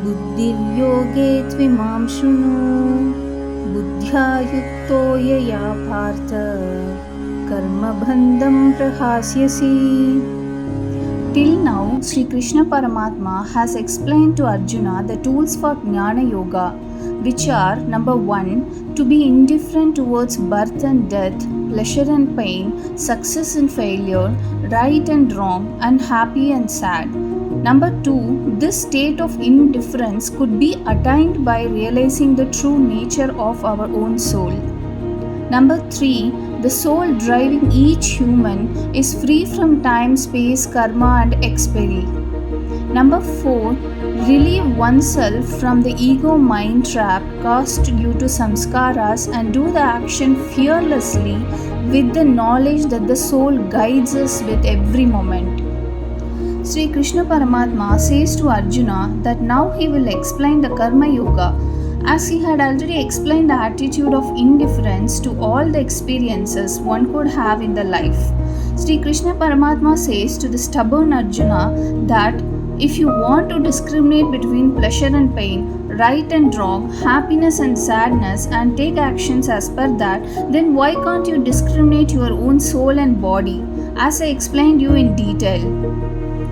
बुद्धिर्योगे त्विमां शृणु बुद्ध्या युक्तो यया Partha कर्मबन्धं प्रहास्यसि. Till now, Sri Krishna Paramatma has explained to Arjuna the tools for Jnana Yoga, which are number 1, to be indifferent towards birth and death, pleasure and pain, success and failure, right and wrong, and happy and sad. Number 2, this state of indifference could be attained by realizing the true nature of our own soul. Number 3, the soul driving each human is free from time, space, karma, and expiry. Number 4, relieve oneself from the ego mind trap caused due to samskaras and do the action fearlessly with the knowledge that the soul guides us with every moment. Sri Krishna Paramatma says to Arjuna that now he will explain the Karma Yoga, as he had already explained the attitude of indifference to all the experiences one could have in the life. Sri Krishna Paramatma says to the stubborn Arjuna that if you want to discriminate between pleasure and pain, right and wrong, happiness and sadness, and take actions as per that, then why can't you discriminate your own soul and body, as I explained you in detail?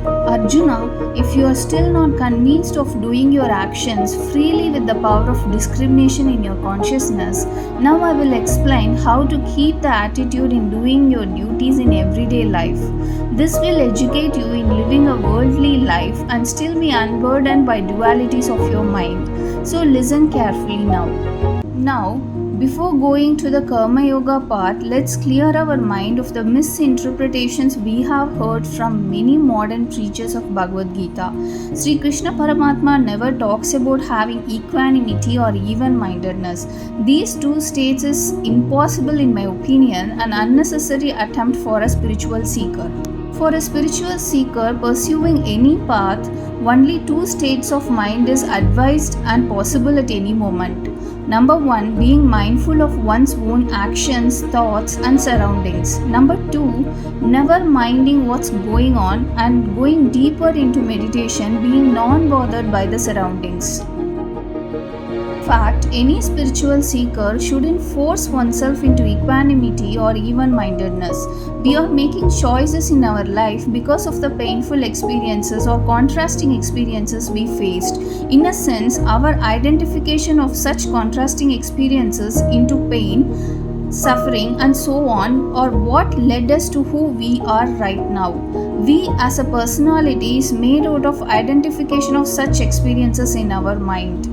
Arjuna, if you are still not convinced of doing your actions freely with the power of discrimination in your consciousness, now I will explain how to keep the attitude in doing your duties in everyday life. This will educate you in living a worldly life and still be unburdened by dualities of your mind. So listen carefully now. Now, before going to the Karma Yoga part, let's clear our mind of the misinterpretations we have heard from many modern preachers of Bhagavad Gita. Sri Krishna Paramatma never talks about having equanimity or even-mindedness. These two states is impossible in my opinion, an unnecessary attempt for a spiritual seeker. For a spiritual seeker pursuing any path, only two states of mind is advised and possible at any moment. Number 1, being mindful of one's own actions, thoughts, and surroundings. Number 2, never minding what's going on and going deeper into meditation, being non-bothered by the surroundings. In fact, any spiritual seeker shouldn't force oneself into equanimity or even-mindedness. We are making choices in our life because of the painful experiences or contrasting experiences we faced. In a sense, our identification of such contrasting experiences into pain, suffering, and so on are what led us to who we are right now. We as a personality is made out of identification of such experiences in our mind.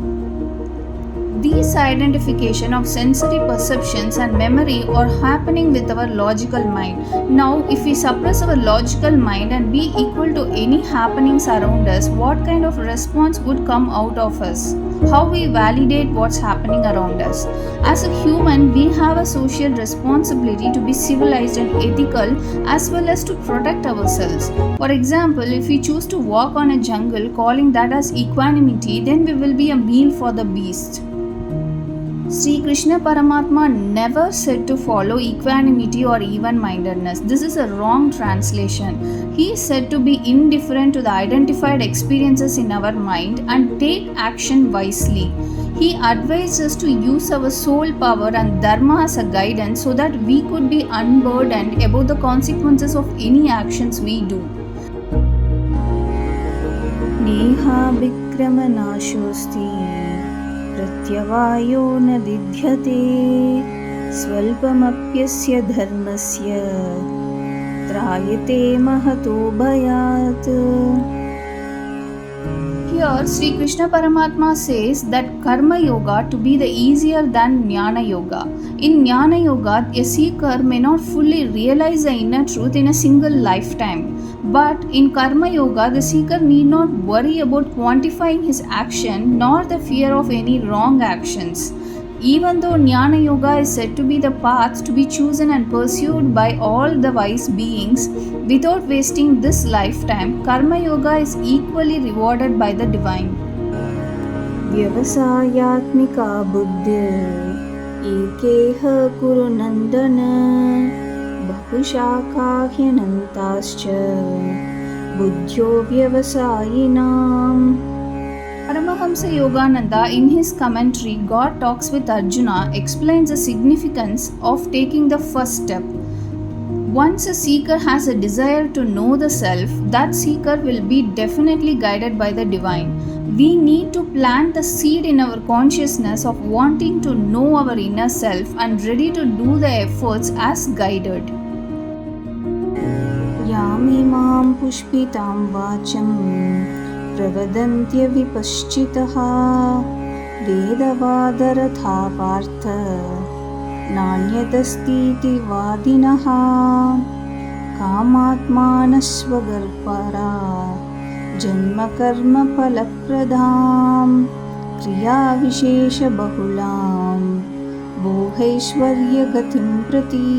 These identification of sensory perceptions and memory are happening with our logical mind. Now, if we suppress our logical mind and be equal to any happenings around us, what kind of response would come out of us? How we validate what's happening around us? As a human, we have a social responsibility to be civilized and ethical as well as to protect ourselves. For example, if we choose to walk on a jungle calling that as equanimity, then we will be a meal for the beast. Sri Krishna Paramatma never said to follow equanimity or even-mindedness. This is a wrong translation. He said to be indifferent to the identified experiences in our mind and take action wisely. He advised us to use our soul power and dharma as a guidance so that we could be unburdened about the consequences of any actions we do. Neha Vikrama Nashosti प्रत्यवायो न विद्यते स्वल्पमप्यस्य धर्मस्य त्रायते महतो भयात्. Here, Sri Krishna Paramatma says that Karma Yoga to be the easier than Jnana Yoga. In Jnana Yoga, a seeker may not fully realize the inner truth in a single lifetime. But in Karma Yoga, the seeker need not worry about quantifying his action nor the fear of any wrong actions. Even though Jnana Yoga is said to be the path to be chosen and pursued by all the wise beings, without wasting this lifetime, Karma Yoga is equally rewarded by the divine. Vyavasayatmika buddhir ekeha kuru nandana bahushakahyanantascha बुद्ध्यो व्यवसायिनाम्. Paramahamsa Yogananda, in his commentary, God Talks with Arjuna, explains the significance of taking the first step. Once a seeker has a desire to know the self, that seeker will be definitely guided by the divine. We need to plant the seed in our consciousness of wanting to know our inner self and ready to do the efforts as guided. Yamimam pushpitam vacham प्रवदन्त्य विपश्चितः वेदवादरथा Partha नान्यदस्तीति वादिनः कामात्मानस्वगर्परा जन्मकर्मफलप्रदां क्रियाविशेषबहुलां भोगैश्वर्यगतिं प्रति.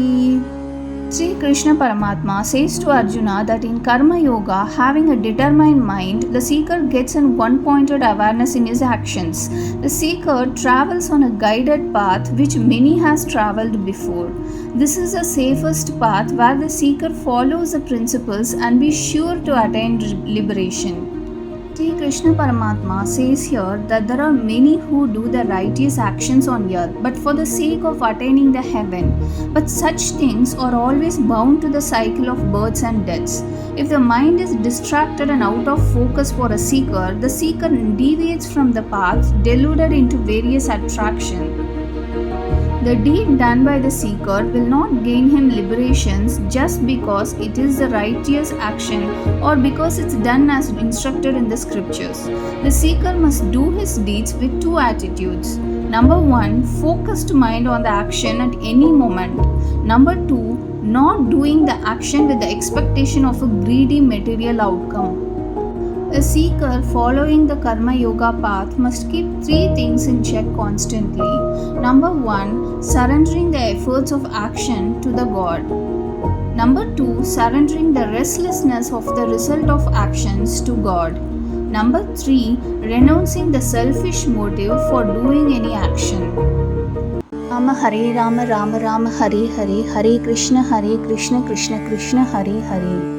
Sri Krishna Paramatma says to Arjuna that in Karma Yoga, having a determined mind, the seeker gets an one-pointed awareness in his actions. The seeker travels on a guided path which many has travelled before. This is the safest path where the seeker follows the principles and be sure to attain liberation. Sri Krishna Paramatma says here that there are many who do the righteous actions on earth, but for the sake of attaining the heaven. But such things are always bound to the cycle of births and deaths. If the mind is distracted and out of focus for a seeker, the seeker deviates from the path, deluded into various attractions. The deed done by the seeker will not gain him liberations just because it is the righteous action or because it's done as instructed in the scriptures. The seeker must do his deeds with two attitudes. Number 1, focused mind on the action at any moment. Number 2, not doing the action with the expectation of a greedy material outcome. A seeker following the Karma Yoga path must keep 3 things in check constantly. Number 1, surrendering the efforts of action to the God. Number 2, surrendering the restlessness of the result of actions to God. Number 3, renouncing the selfish motive for doing any action. Rama Hare Rama Rama Rama Hare Hare Hare Krishna Krishna Krishna Hare Hare.